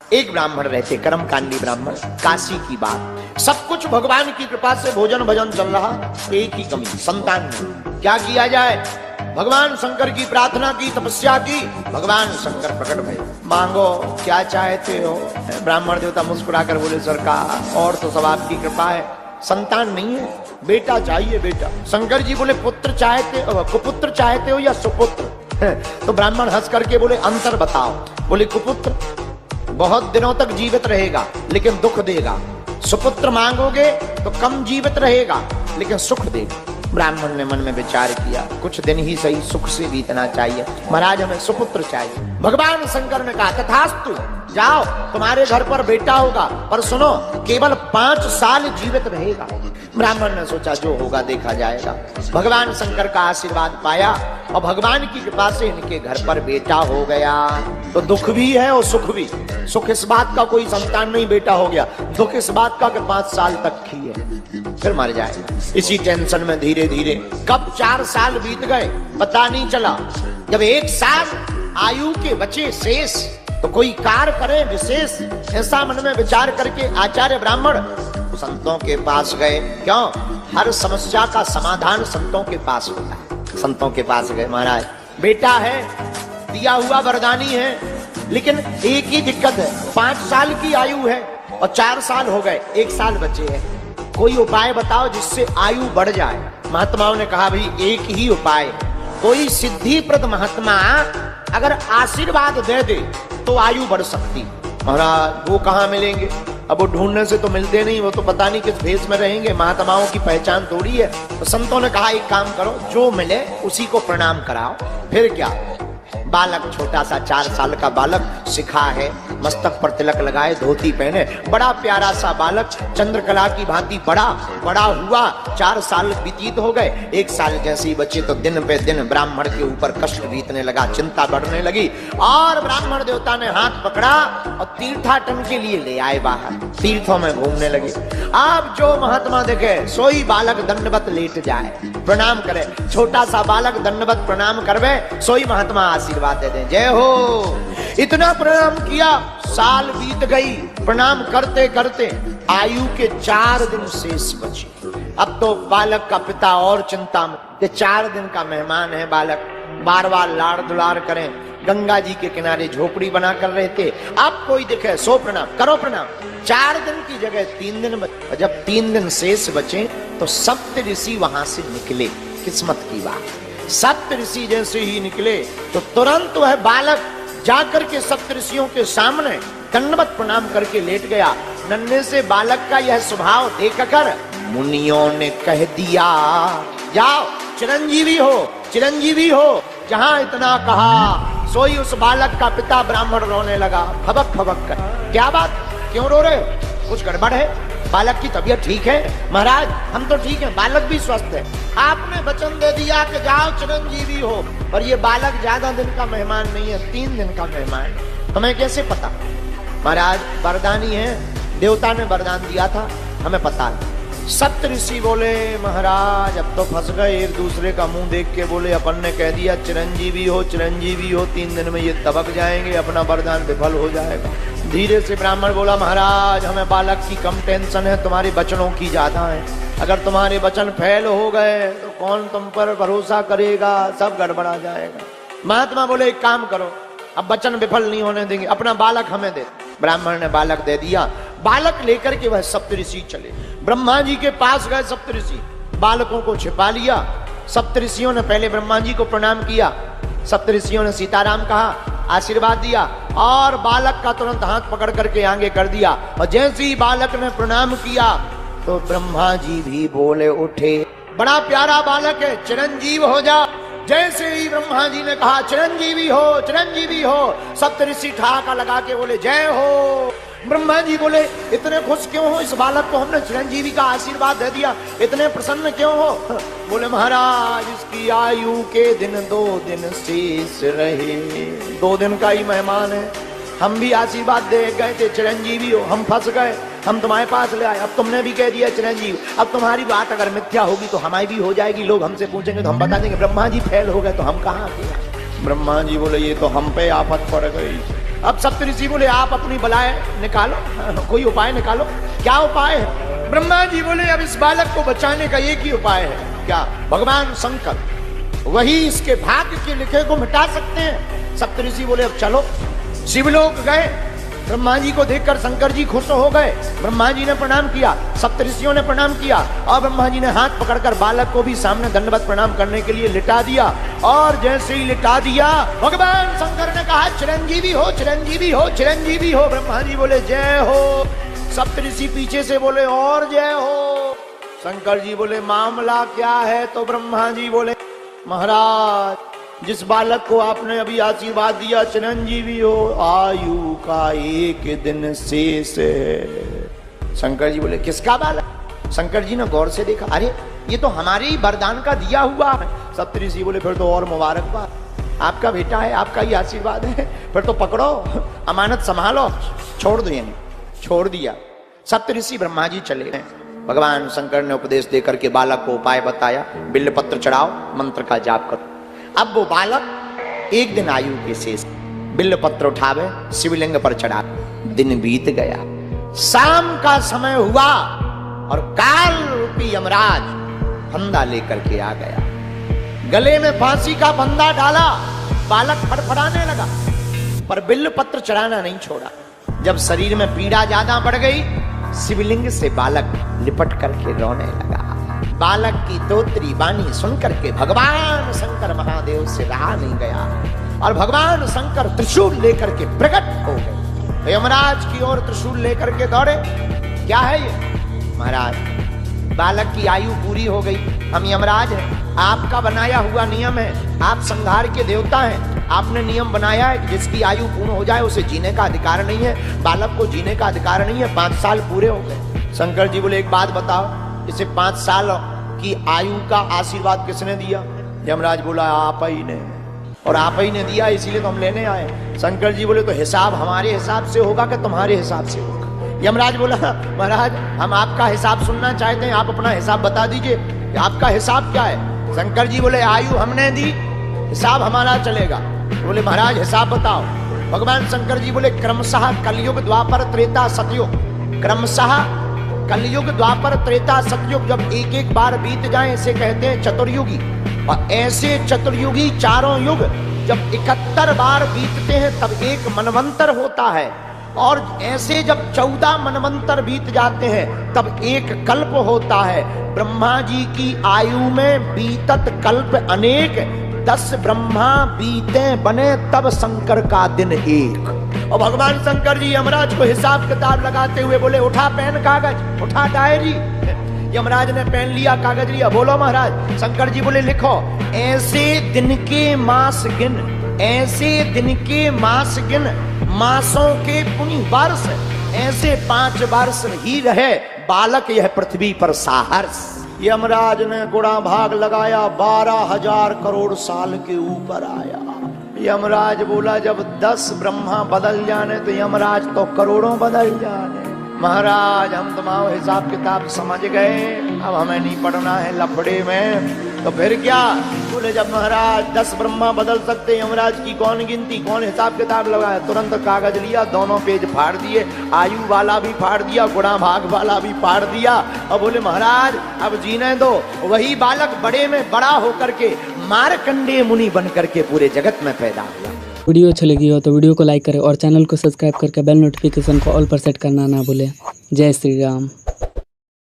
एक ब्राह्मण रहते, कर्मकांडी ब्राह्मण, काशी की बात। सब कुछ भगवान की कृपा से भोजन भजन चल रहा, एक ही कमी, संतान नहीं। क्या किया जाए? भगवान शंकर की प्रार्थना की, तपस्या की, भगवान शंकर प्रकट भये। मांगो क्या चाहते हो? ब्राह्मण देवता मुस्कुराकर बोले, सरकार और तो सब आपकी कृपा है, संतान नहीं है, बेटा चाहिए बेटा। शंकर जी बोले, पुत्र चाहते हो, कुपुत्र चाहते हो या सुपुत्र? तो ब्राह्मण हंस करके बोले, अंतर बताओ। बोले, कुपुत्र बहुत दिनों तक जीवित रहेगा लेकिन दुख देगा, सुपुत्र मांगोगे तो कम जीवित रहेगा लेकिन सुख देगा। ब्राह्मण ने मन में विचार किया, कुछ दिन ही सही सुख से बीतना चाहिए, महाराज हमें सुपुत्र चाहिए। भगवान शंकर ने कहा, तथास्तु, जाओ तुम्हारे घर पर बेटा होगा, पर सुनो केवल 5 साल जीवित रहेगा। ब्राह्मण ने सोचा जो होगा देखा जाएगा। भगवान शंकर का आशीर्वाद पाया और भगवान की कृपा से इनके घर पर बेटा हो गया। तो दुख भी है और सुख भी। सुख इस बात का कोई संतान नहीं बेटा हो गया, दुख इस बात का कि 5 साल तक ही है, फिर मर जाएगा। इसी टेंशन में धीरे धीरे कब 4 साल बीत गए पता नहीं चला। जब 1 साल आयु के बचे शेष, तो कोई कार्य करे विशेष, ऐसा मन में विचार करके आचार्य ब्राह्मण संतों के पास गए। क्यों? हर समस्या का समाधान संतों के पास होता है। संतों के पास गए, महाराज बेटा है, दिया हुआ वरदानी है, लेकिन एक ही दिक्कत है, 5 साल की आयु है और 4 साल हो गए, 1 साल बचे हैं, कोई उपाय बताओ जिससे आयु बढ़ जाए। महात्माओं ने कहा, भाई एक ही उपाय, कोई सिद्धिप्रद महात्मा अगर आशीर्वाद दे दे तो आयु बढ़ सकती। महाराज वो कहाँ मिलेंगे? अब वो ढूंढने से तो मिलते नहीं, वो तो पता नहीं किस भेष में रहेंगे, महात्माओं की पहचान थोड़ी है। तो संतों ने कहा, एक काम करो, जो मिले उसी को प्रणाम कराओ। फिर क्या? बालक, छोटा सा 4 साल का बालक, सिखा है, मस्तक पर तिलक लगाए, धोती पहने, बड़ा प्यारा सा बालक, चंद्रकला की भांति बड़ा बड़ा हुआ। 4 साल व्यतीत हो गए, 1 साल जैसे ही बचे तो दिन पे दिन ब्राह्मण के ऊपर कष्ट बीतने लगा, चिंता बढ़ने लगी। और ब्राह्मण देवता ने हाथ पकड़ा और तीर्थाटन के लिए ले आए बाहर, तीर्थों में घूमने लगे। अब जो महात्मा देखे सोई बालक दंडवत लेट जाए, प्रणाम करे, छोटा सा बालक दंडवत प्रणाम करवे, सोई महात्मा आशीर्वाद दे दें, जय हो। इतना प्रणाम किया, साल बीत गई, प्रणाम करते करते आयु के 4 दिन शेष बचे। अब तो बालक का पिता और चिंता में, 4 दिन का मेहमान है बालक, बार बार लाड़ दुलार करें, गंगा जी के किनारे झोपड़ी बनाकर रहते, अब कोई दिखे सो प्रणाम करो, प्रणाम। 4 दिन की जगह 3 दिन बचे। जब 3 दिन शेष बचे तो सप्त ऋषि वहां से निकले। किस्मत की बात, सप्त ऋषि जैसे ही निकले तो तुरंत वह बालक जाकर के सप्त ऋषियों के सामने दंडवत प्रणाम करके लेट गया। नन्हे से बालक का यह स्वभाव देखकर मुनियों ने कह दिया, जाओ चिरंजीवी हो, चिरंजीवी हो। जहां इतना कहा सोई उस बालक का पिता ब्राह्मण रोने लगा, फबक फबक कर। क्या बात, क्यों रो रहे हो? कुछ गड़बड़ है? बालक की तबीयत ठीक है? महाराज हम तो ठीक है, बालक भी स्वस्थ है। आपने वचन दे दिया कि जाओ चिरंजीवी हो, पर ये बालक ज्यादा दिन का मेहमान नहीं है, 3 दिन का मेहमान है। हमें कैसे पता? महाराज वरदानी है, देवता ने वरदान दिया था, हमें पता है। सप्त ऋषि बोले, महाराज अब तो फंस गए। एक दूसरे का मुंह देख के बोले, अपन ने कह दिया चिरंजीवी हो, चिरंजीवी हो, 3 दिन में ये दबक जाएंगे, अपना वरदान विफल हो जाएगा। धीरे से ब्राह्मण बोला, महाराज हमें बालक की कम टेंशन है, तुम्हारे वचनों की ज्यादा है। अगर तुम्हारे वचन फेल हो गए तो कौन तुम पर भरोसा करेगा, सब गड़बड़ा जाएगा। महात्मा बोले, एक काम करो, अब वचन विफल नहीं होने देंगे, अपना बालक हमें दे। ब्राह्मण ने बालक दे दिया। बालक लेकर के वह सप्तऋषि चले, ब्रह्मा जी के पास गए। सप्तऋषि बालकों को छिपा लिया। सप्तऋषियों ने पहले ब्रह्मा जी को प्रणाम किया, सप्तऋषियों ने सीताराम कहा, आशीर्वाद दिया और बालक का तुरंत हाथ पकड़ करके आगे कर दिया। और जैसे ही बालक ने प्रणाम किया तो ब्रह्मा जी भी बोले उठे, बड़ा प्यारा बालक है, चिरंजीव हो जा। जैसे ही ब्रह्मा जी ने कहा चिरंजीवी हो, चिरंजीवी हो, सप्तऋषि ठहाका लगा के बोले, जय हो। ब्रह्मा जी बोले, इतने खुश क्यों हो? इस बालक को हमने चिरंजीवी का आशीर्वाद दे दिया, इतने प्रसन्न क्यों हो? बोले, महाराज इसकी आयु के दिन 2 दिन शेष रहे, 2 दिन का ही मेहमान है। हम भी आशीर्वाद दे गए थे चिरंजीवी हो, हम फंस गए, हम तुम्हारे पास ले आए, अब तुमने भी कह दिया चिरंजीव। अब तुम्हारी बात अगर मिथ्या होगी तो हमारी भी हो जाएगी, लोग हमसे पूछेंगे तो हम बता देंगे ब्रह्मा जी फेल हो गए, तो हम कहाँ? ब्रह्मा जी बोले, ये तो हम पे आफत पड़ गई। अब सप्तऋषि बोले आप अपनी बलाएं निकालो, कोई उपाय निकालो। क्या उपाय है? ब्रह्मा जी बोले अब इस बालक को बचाने का एक ही उपाय है। क्या? भगवान शंकर वही इसके भाग्य के लिखे को मिटा सकते हैं। सप्तऋषि बोले अब चलो। शिवलोक गए, ब्रह्मा जी को देखकर शंकर जी खुश हो गए। ब्रह्मा जी ने प्रणाम किया, सप्तऋषियों ने प्रणाम किया और ब्रह्मा जी ने हाथ पकड़कर बालक को भी सामने दंडवत प्रणाम करने के लिए लिटा दिया। और जैसे ही लिटा दिया, भगवान शंकर ने कहा चिरंजीवी हो, चिरंजीवी हो, चिरंजीवी हो। ब्रह्मा जी बोले जय हो। सप्तऋषि पीछे से बोले और जय हो। शंकर जी बोले मामला क्या है? तो ब्रह्मा जी बोले महाराज जिस बालक को आपने अभी आशीर्वाद दिया चिरंजीवी हो, आयु का 1 दिन शेष है। शंकर जी बोले किसका बालक? शंकर जी ने गौर से देखा, अरे ये तो हमारे ही वरदान का दिया हुआ है। सप्तऋषि बोले फिर तो और मुबारकबाद, आपका बेटा है, आपका ही आशीर्वाद है, फिर तो पकड़ो, अमानत संभालो, छोड़ दो। यानी छोड़ दिया। सप्तऋषि ब्रह्मा जी चले गए। भगवान शंकर ने उपदेश देकर के बालक को उपाय बताया, बिल्वपत्र चढ़ाओ, मंत्र का जाप करो। अब वो बालक 1 दिन आयु के शेष, बिल्वपत्र उठावे, शिवलिंग पर चढ़ा। दिन बीत गया, शाम का समय हुआ और काल रूपी यमराज फंदा लेकर के आ गया। गले में फांसी का फंदा डाला, बालक फड़फड़ाने लगा, पर बिल्वपत्र चढ़ाना नहीं छोड़ा। जब शरीर में पीड़ा ज्यादा बढ़ गई, शिवलिंग से बालक लिपट करके रोने लगा। बालक की तोत्री वाणी सुनकर के भगवान शंकर महादेव से रहा नहीं गया और भगवान शंकर त्रिशूल लेकर के प्रकट हो गए। यमराज की ओर त्रिशूल लेकर के दौड़े। क्या है ये? महाराज बालक की आयु पूरी हो गई, हम यमराज हैं, आपका बनाया हुआ नियम है, आप संहार के देवता हैं, आपने नियम बनाया है कि जिसकी आयु पूर्ण हो जाए उसे जीने का अधिकार नहीं है, बालक को जीने का अधिकार नहीं है। 5 साल पूरे हो गए। शंकर जी बोले एक बात बताओ, इसे 5 साल की आयु का आशीर्वाद किसने दिया? यमराज बोला आप ही ने, और आप ही ने दिया इसीलिए तो हम लेने आए। शंकर जी बोले तो हिसाब हमारे हिसाब से होगा कि तुम्हारे हिसाब से होगा? यमराज बोला महाराज हम आपका हिसाब सुनना चाहते हैं, आप अपना हिसाब बता दीजिए, आपका हिसाब क्या है? शंकर जी बोले आयु हमने दी, हिसाब हमारा चलेगा। बोले महाराज हिसाब बताओ। भगवान शंकर जी बोले क्रमशः कलयुग द्वापर त्रेता सतयुग, क्रमशः कलयुग द्वापर त्रेता सतयुग जब एक एक बार बीत जाए इसे कहते हैं चतुर्युगी। और ऐसे चतुर्युगी चारों युग जब 71 बार बीतते हैं तब एक मनवंतर होता है, और ऐसे जब 14 मनवंतर बीत जाते हैं तब एक कल्प होता है। ब्रह्मा जी की आयु में बीतत कल्प अनेक, 10 ब्रह्मा बीते बने तब शंकर का दिन एक। और भगवान शंकर जी यमराज को हिसाब किताब लगाते हुए बोले उठा पेन कागज, उठा डायरी। यमराज ने पेन लिया, कागज लिया, बोलो महाराज। शंकर जी बोले लिखो ऐसे दिन के मास गिन, ऐसे दिन के मास गिन, मासों के पुनि वर्ष, ऐसे 5 वर्ष ही रहे बालक यह पृथ्वी पर साहर्ष। यमराज ने गुणा भाग लगाया, 12,000 करोड़ साल के ऊपर आया। यमराज बोला जब 10 ब्रह्मा बदल जाने तो यमराज तो करोड़ों बदल जाने। महाराज हम तुम्हारा हिसाब किताब समझ गए, अब हमें नहीं पढ़ना है लफड़े में। तो फिर क्या? बोले जब महाराज 10 ब्रह्मा बदल सकते, यमराज की कौन गिनती, कौन हिसाब किताब लगाया? तुरंत कागज लिया, दोनों पेज फाड़ दिए, आयु वाला भी फाड़ दिया, गुणा भाग वाला भी फाड़ दिया, और बोले महाराज अब जीने दो। वही बालक बड़े में बड़ा होकर के मार्कंडेय मुनि बन करके पूरे जगत में पैदा हुआ। वीडियो अच्छी लगी हो तो वीडियो को लाइक करें और चैनल को सब्सक्राइब करके बेल नोटिफिकेशन को ऑल पर सेट करना ना भूलें। जय श्री राम।